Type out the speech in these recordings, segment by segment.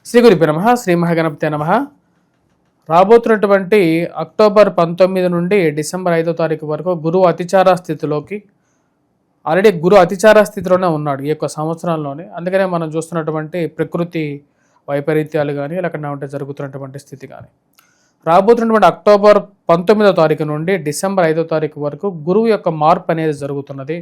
శ్రీ గురుభ్యో నమః. శ్రీ మహాగణపతే నమః. రాబోతున్నటువంటి అక్టోబర్ 19 నుండి డిసెంబర్ 5వ తారీఖు వరకు గురువు అతిచార స్థితిలోకి ఆల్రెడీ గురు అతిచార స్థితిలోనే ఉన్నాడు ఈ యొక్క సంవత్సరంలోనే. అందుకనే మనం చూస్తున్నటువంటి ప్రకృతి వైపరీత్యాలు కానీ లేకుండా ఉంటే జరుగుతున్నటువంటి స్థితి కానీ రాబోతున్నటువంటి అక్టోబర్ 19వ తారీఖు నుండి డిసెంబర్ 5వ తారీఖు వరకు గురువు యొక్క మార్పు అనేది జరుగుతున్నది.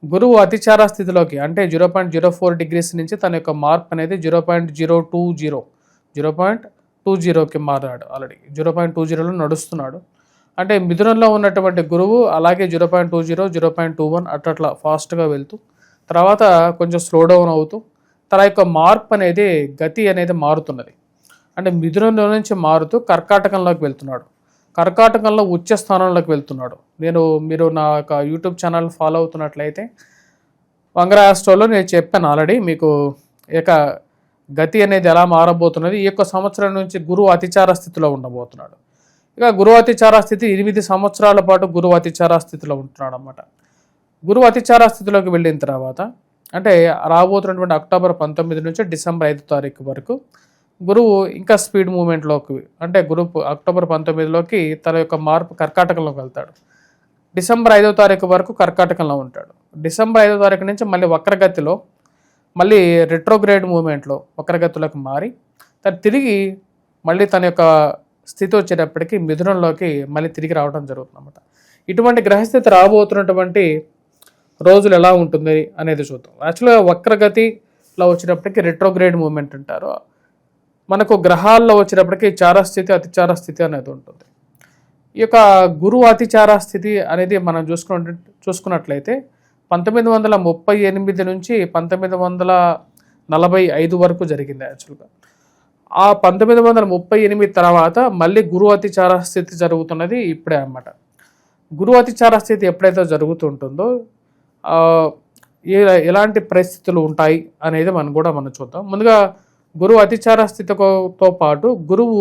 గురువు అతిచార స్థితిలోకి అంటే 0.04 డిగ్రీస్ నుంచి తన యొక్క మార్పు అనేది 0.20కి మారాడు. ఆల్రెడీ 0.20లో నడుస్తున్నాడు. అంటే మిథునంలో ఉన్నటువంటి గురువు అలాగే 0.20 0.21 అట్లా ఫాస్ట్గా వెళ్తూ తర్వాత కొంచెం స్లో డౌన్ అవుతూ తన యొక్క మార్పు అనేది గతి అనేది మారుతున్నది. అంటే మిథునంలో నుంచి మారుతూ కర్కాటకంలోకి వెళ్తున్నాడు. కర్కాటకంలో ఉచ్చ స్థానంలోకి వెళ్తున్నాడు. మీరు నా యొక్క యూట్యూబ్ ఛానల్ ఫాలో అవుతున్నట్లయితే వంగర ఆస్ట్రోలో నేను చెప్పాను ఆల్రెడీ మీకు ఇక గతి అనేది ఎలా మారబోతున్నది. ఈ యొక్క సంవత్సరం నుంచి గురువు అతిచార స్థితిలో ఉండబోతున్నాడు. ఇక గురువు అతిచార స్థితి 8 సంవత్సరాల పాటు గురువు అతిచార స్థితిలో ఉంటున్నాడు అన్నమాట. గురువు అతిచార స్థితిలోకి వెళ్ళిన తర్వాత అంటే రాబోతున్నటువంటి అక్టోబర్ 19 నుంచి డిసెంబర్ 5వ తారీఖు వరకు గురువు ఇంకా స్పీడ్ మూమెంట్లోకి అంటే గురువు అక్టోబర్ 19లోకి తన యొక్క మార్పు కర్కాటకంలోకి వెళ్తాడు. డిసెంబర్ 5వ తారీఖు వరకు కర్కాటకంలో ఉంటాడు. డిసెంబర్ 5వ తారీఖు నుంచి మళ్ళీ వక్రగతిలో మళ్ళీ రెట్రోగ్రేడ్ మూమెంట్లో వక్రగతిలోకి మారి తిరిగి మళ్ళీ తన యొక్క స్థితి వచ్చేటప్పటికి మిథునంలోకి మళ్ళీ తిరిగి రావడం జరుగుతుంది అన్నమాట. ఇటువంటి గ్రహస్థితి రాబోతున్నటువంటి రోజులు ఎలా ఉంటుంది అనేది చూద్దాం. యాక్చువల్గా వక్రగతిలో వచ్చేటప్పటికి రెట్రోగ్రేడ్ మూమెంట్ అంటారు. మనకు గ్రహాల్లో వచ్చేటప్పటికి చారస్థితి అతిచార స్థితి అనేది ఉంటుంది. ఈ యొక్క గురువు అతిచార స్థితి అనేది మనం చూసుకున్నట్లయితే 1938 నుంచి 1945 వరకు జరిగింది. యాక్చువల్గా ఆ 1938 తర్వాత మళ్ళీ గురువు అతిచార స్థితి జరుగుతున్నది ఇప్పుడే అన్నమాట. గురువు అతిచార స్థితి ఎప్పుడైతే జరుగుతుంటుందో ఎలాంటి పరిస్థితులు ఉంటాయి అనేది మనం చూద్దాం. ముందుగా గురువు అతిచార స్థితితో పాటు గురువు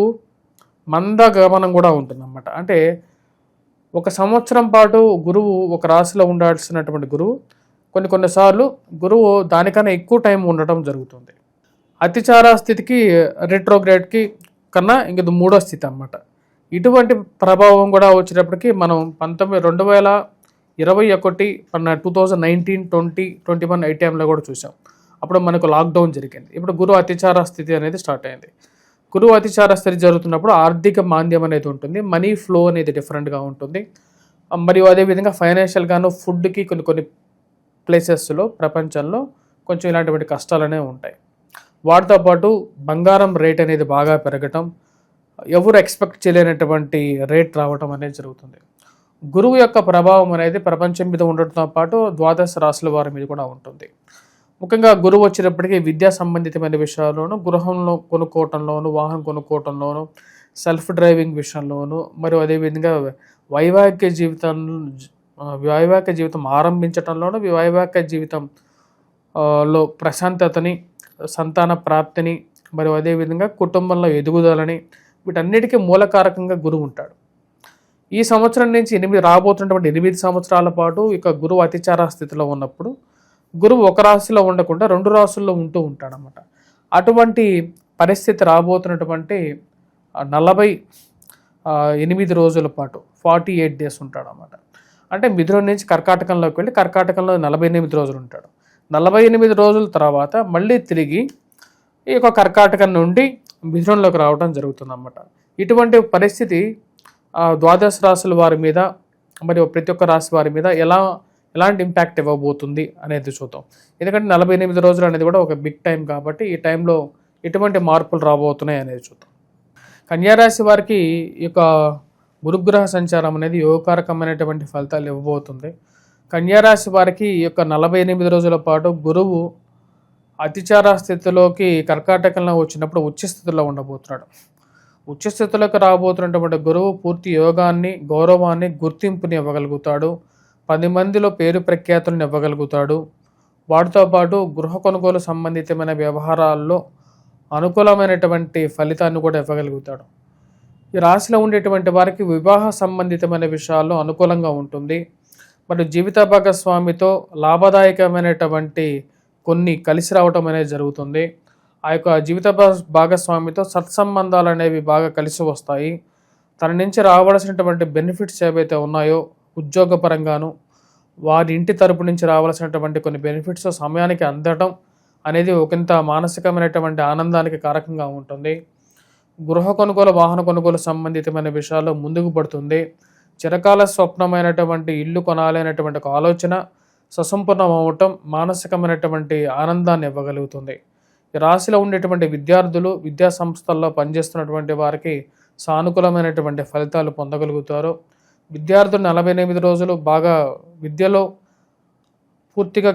మందగమనం కూడా ఉంటుందన్నమాట. అంటే ఒక సంవత్సరం పాటు గురువు ఒక రాశిలో ఉండాల్సినటువంటి గురువు కొన్నిసార్లు గురువు దానికన్నా ఎక్కువ టైం ఉండటం జరుగుతుంది. అతిచార స్థితికి రెట్రోగ్రేడ్కి కన్నా ఇంక మూడో స్థితి అన్నమాట. ఇటువంటి ప్రభావం కూడా వచ్చేటప్పటికి మనం 2021 2019 20 21 ఈ టైంలో కూడా చూసాం. అప్పుడు మనకు లాక్డౌన్ జరిగింది. ఇప్పుడు గురువు అతిచార స్థితి అనేది స్టార్ట్ అయింది. గురువు అతిచార స్థితి జరుగుతున్నప్పుడు ఆర్థిక మాంద్యం అనేది ఉంటుంది. మనీ ఫ్లో అనేది డిఫరెంట్గా ఉంటుంది. మరియు అదేవిధంగా ఫైనాన్షియల్గాను ఫుడ్కి కొన్ని ప్లేసెస్లో ప్రపంచంలో కొంచెం ఇలాంటి కష్టాలు అనేవి ఉంటాయి. వాటితో పాటు బంగారం రేట్ అనేది బాగా పెరగటం, ఎవరు ఎక్స్పెక్ట్ చేయలేనటువంటి రేట్ రావటం అనేది జరుగుతుంది. గురువు యొక్క ప్రభావం అనేది ప్రపంచం మీద ఉండటంతో పాటు ద్వాదశ రాశుల వారి మీద కూడా ఉంటుంది. ముఖ్యంగా గురువు వచ్చేటప్పటికీ విద్యా సంబంధితమైన విషయాల్లోనూ, గృహంలో కొనుక్కోవటంలోను, వాహనం కొనుక్కోవటంలోను, సెల్ఫ్ డ్రైవింగ్ విషయంలోను, మరియు అదేవిధంగా వైవాహిక జీవితం ఆరంభించటంలోను, వైవాహిక జీవితంలో ప్రశాంతతని, సంతాన ప్రాప్తిని, మరియు అదేవిధంగా కుటుంబంలో ఎదుగుదలని వీటన్నిటికీ మూలకారకంగా గురువు ఉంటాడు. ఈ సంవత్సరం నుంచి రాబోతున్నటువంటి 8 సంవత్సరాల పాటు ఇక గురువు అతిచార స్థితిలో ఉన్నప్పుడు గురువు ఒక రాశిలో ఉండకుండా 2 రాశుల్లో ఉంటూ ఉంటాడనమాట. అటువంటి పరిస్థితి రాబోతున్నటువంటి 48 రోజుల పాటు 48 డేస్ ఉంటాడనమాట. అంటే మిథునం నుంచి కర్కాటకంలోకి వెళ్ళి కర్కాటకంలో 48 రోజులు ఉంటాడు. 48 రోజుల తర్వాత మళ్ళీ తిరిగి ఈ యొక్క కర్కాటకం నుండి మిథునంలోకి రావడం జరుగుతుందన్నమాట. ఇటువంటి పరిస్థితి ద్వాదశ రాశుల వారి మీద మరియు ప్రతి ఒక్క రాశి వారి మీద ఎలాంటి ఇంపాక్ట్ ఇవ్వబోతుంది అనేది చూద్దాం. ఎందుకంటే 48 రోజులు అనేది కూడా ఒక బిగ్ టైం కాబట్టి ఈ టైంలో ఎటువంటి మార్పులు రాబోతున్నాయి అనేది చూద్దాం. కన్యారాశి వారికి ఈ యొక్క గురుగ్రహ సంచారం అనేది యోగకారకమైనటువంటి ఫలితాలు ఇవ్వబోతుంది. కన్యారాశి వారికి ఈ యొక్క 48 రోజుల పాటు గురువు అతిచార స్థితిలోకి కర్కాటకంలో వచ్చినప్పుడు ఉచ్చస్థితిలో ఉండబోతున్నాడు. ఉచ్చస్థితిలోకి రాబోతున్నటువంటి గురువు పూర్తి యోగాన్ని, గౌరవాన్ని, గుర్తింపుని ఇవ్వగలుగుతాడు. 10 మందిలో పేరు ప్రఖ్యాతులను ఇవ్వగలుగుతాడు. వాటితో పాటు గృహ కొనుగోలు సంబంధితమైన వ్యవహారాల్లో అనుకూలమైనటువంటి ఫలితాన్ని కూడా ఇవ్వగలుగుతాడు. ఈ రాశిలో ఉండేటువంటి వారికి వివాహ సంబంధితమైన విషయాల్లో అనుకూలంగా ఉంటుంది. మరియు జీవిత భాగస్వామితో లాభదాయకమైనటువంటి కొన్ని కలిసి రావటం అనేది జరుగుతుంది. ఆ యొక్క జీవిత భాగస్వామితో సత్సంబంధాలు అనేవి బాగా కలిసి వస్తాయి. తన నుంచి రావాల్సినటువంటి బెనిఫిట్స్ ఏవైతే ఉన్నాయో ఉద్యోగపరంగాను, వారి ఇంటి తరపు నుంచి రావాల్సినటువంటి కొన్ని బెనిఫిట్స్ సమయానికి అందడం అనేది ఒకంత మానసికమైనటువంటి ఆనందానికి కారకంగా ఉంటుంది. గృహ కొనుగోలు, వాహన కొనుగోలు సంబంధితమైన విషయాల్లో ముందుకు పడుతుంది. చిరకాల స్వప్నమైనటువంటి ఇల్లు కొనాలి అనేటువంటి ఒక ఆలోచన ససంపూర్ణం అవ్వటం మానసికమైనటువంటి ఆనందాన్ని ఇవ్వగలుగుతుంది. ఈ రాశిలో ఉండేటువంటి విద్యార్థులు, విద్యా సంస్థల్లో పనిచేస్తున్నటువంటి వారికి సానుకూలమైనటువంటి ఫలితాలు పొందగలుగుతారు. విద్యార్థులు 48 రోజులు బాగా విద్యలో పూర్తిగా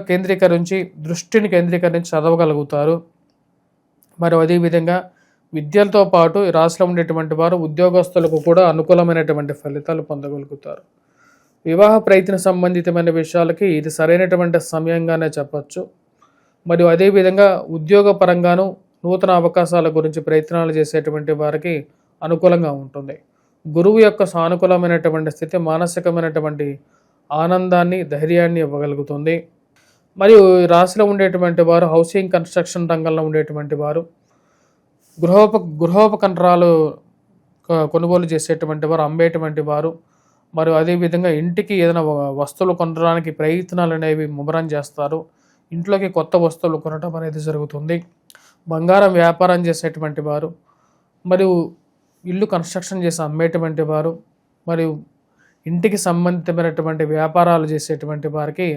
దృష్టిని కేంద్రీకరించి చదవగలుగుతారు. మరి అదేవిధంగా విద్యలతో పాటు ఈ రాశిలో ఉండేటువంటి వారు ఉద్యోగస్తులకు కూడా అనుకూలమైనటువంటి ఫలితాలు పొందగలుగుతారు. వివాహ ప్రయత్న సంబంధితమైన విషయాలకి ఇది సరైనటువంటి సమయంగానే చెప్పచ్చు. మరియు అదేవిధంగా ఉద్యోగపరంగాను నూతన అవకాశాల గురించి ప్రయత్నాలు చేసేటువంటి వారికి అనుకూలంగా ఉంటుంది. గురువు యొక్క సానుకూలమైనటువంటి స్థితి మానసికమైనటువంటి ఆనందాన్ని, ధైర్యాన్ని ఇవ్వగలుగుతుంది. మరియు రాశిలో ఉండేటువంటి వారు హౌసింగ్ కన్స్ట్రక్షన్ రంగంలో ఉండేటువంటి వారు, గృహోపకరణాలు కొనుగోలు చేసేటువంటి వారు, అమ్మేటువంటి వారు, మరియు అదేవిధంగా ఇంటికి ఏదైనా వస్తువులు కొనడానికి ప్రయత్నాలు అనేవి ముమ్మరం చేస్తారు. ఇంట్లోకి కొత్త వస్తువులు కొనడం అనేది జరుగుతుంది. బంగారం వ్యాపారం చేసేటువంటి వారు, మరియు ఇల్లు కన్స్ట్రక్షన్ చేసి అమ్మేటువంటి వారు, మరియు ఇంటికి సంబంధితమైనటువంటి వ్యాపారాలు చేసేటువంటి వారికి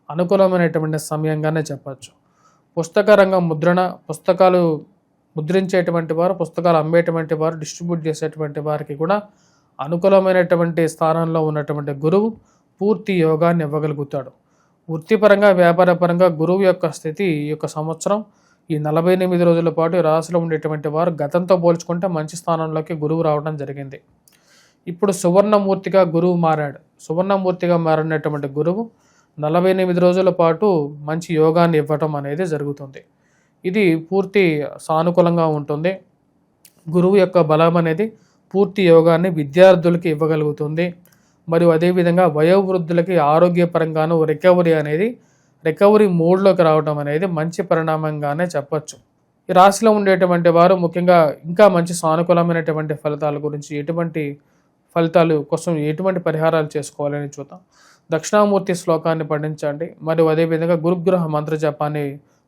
అనుకూలమైనటువంటి సమయంగానే చెప్పచ్చు. పుస్తక రంగం, ముద్రణ, పుస్తకాలు ముద్రించేటువంటి వారు, పుస్తకాలు అమ్మేటువంటి వారు, డిస్ట్రిబ్యూట్ చేసేటువంటి వారికి కూడా అనుకూలమైనటువంటి స్థానంలో ఉన్నటువంటి గురువు పూర్తి యోగాన్ని ఇవ్వగలుగుతాడు. వృత్తిపరంగా, వ్యాపారపరంగా గురువు యొక్క స్థితి ఈ యొక్క సంవత్సరం ఈ 48 రోజుల పాటు రాశిలో ఉండేటువంటి వారు గతంతో పోల్చుకుంటే మంచి స్థానంలోకి గురువు రావడం జరిగింది. ఇప్పుడు సువర్ణమూర్తిగా గురువు మారాడు. సువర్ణమూర్తిగా మారినటువంటి గురువు 48 రోజుల పాటు మంచి యోగాన్ని ఇవ్వటం అనేది జరుగుతుంది. ఇది పూర్తి సానుకూలంగా ఉంటుంది. గురువు యొక్క బలం అనేది పూర్తి యోగాన్ని విద్యార్థులకి ఇవ్వగలుగుతుంది. మరియు అదేవిధంగా వయోవృద్ధులకి ఆరోగ్యపరంగాను రికవరీ మోడ్లోకి రావడం అనేది మంచి పరిణామంగానే చెప్పచ్చు. ఈ రాశిలో ఉండేటువంటి వారు ముఖ్యంగా ఇంకా మంచి సానుకూలమైనటువంటి ఫలితాల గురించి, ఎటువంటి ఫలితాలు కోసం ఎటువంటి పరిహారాలు చేసుకోవాలని చూద్దాం. దక్షిణామూర్తి శ్లోకాన్ని పఠించండి. మరియు అదేవిధంగా గురుగ్రహ మంత్ర జపాన్ని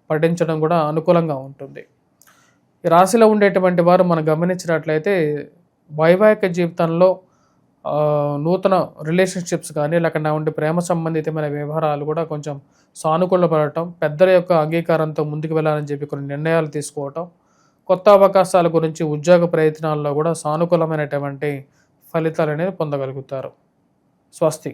పఠించడం కూడా అనుకూలంగా ఉంటుంది. ఈ రాశిలో ఉండేటువంటి వారు మనం గమనించినట్లయితే వైవాహిక జీవితంలో నూతన రిలేషన్షిప్స్ కానీ, లేకుండా ఉండే ప్రేమ సంబంధితమైన వ్యవహారాలు కూడా కొంచెం సానుకూలపడటం, పెద్దల యొక్క అంగీకారంతో ముందుకు వెళ్ళాలని చెప్పి కొన్ని నిర్ణయాలు తీసుకోవటం, కొత్త అవకాశాల గురించి ఉద్యోగ ప్రయత్నాల్లో కూడా సానుకూలమైనటువంటి ఫలితాలు అనేది పొందగలుగుతారు. స్వస్తి.